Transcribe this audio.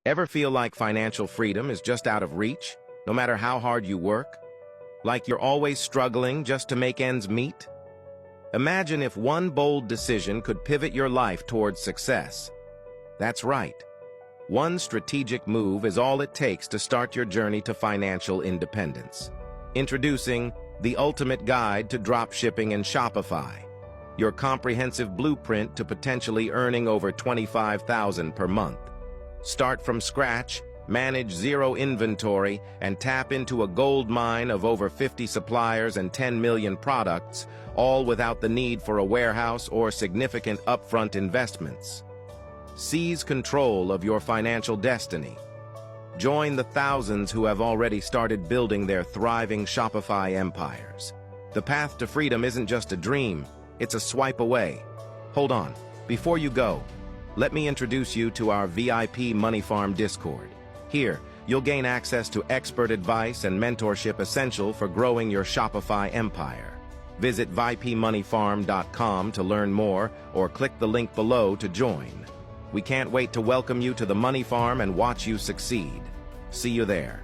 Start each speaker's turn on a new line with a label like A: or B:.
A: Ever feel like financial freedom is just out of reach, no matter how hard you work? Like you're always struggling just to make ends meet? Imagine if one bold decision could pivot your life towards success. That's right. One strategic move is all it takes to start your journey to financial independence. Introducing the ultimate guide to dropshipping and Shopify, your comprehensive blueprint to potentially earning over $25,000 per month. Start from scratch, manage zero inventory, and tap into a gold mine of over 50 suppliers and 10 million products, all without the need for a warehouse or significant upfront investments. Seize control of your financial destiny. Join the thousands who have already started building their thriving Shopify empires. The path to freedom isn't just a dream, it's a swipe away. Hold on, before you go, let me introduce you to our VIP Money Farm Discord. Here, you'll gain access to expert advice and mentorship essential for growing your Shopify empire. Visit vipmoneyfarm.com to learn more or click the link below to join. We can't wait to welcome you to the Money Farm and watch you succeed. See you there.